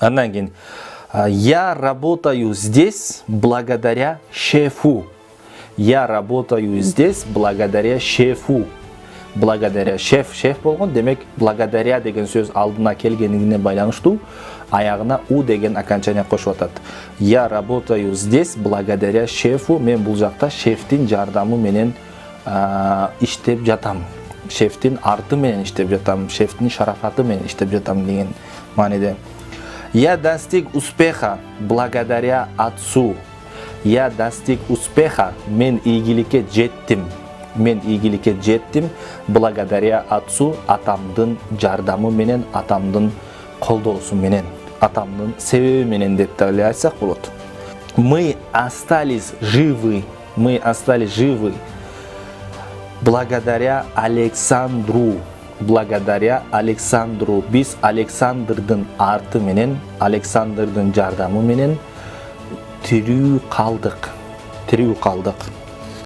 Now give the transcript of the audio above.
Андан кейін я работаю здесь благодаря шефу. Я работаю здесь благодаря шефу. Благодаря шеф болған, демек благодаря деген сөз алдына келгеніне байланыштуу, аяғына у деген окончание қосып атат. Я работаю здесь благодаря шефу. Мен бұл жақта шефтин жардамы менен иштеп жатам. Шефтин арты менен иштеп жатам, шефтин шарафаты менен иштеп жатам деген мааниде. Я достиг успеха благодаря отцу. Я достиг успеха. Мен ийгиликке жеттим. Мен ийгиликке жеттим благодаря отцу, атамдын жардамы менен, атамдын колдоосу менен, атамдын себеби менен деп да айтсак болот. Мы остались живы. Мы остались живы благодаря Александру. Благодаря Александру. Биз Александрдын арты менен, Александрдын жардамы менен тирүү калдык.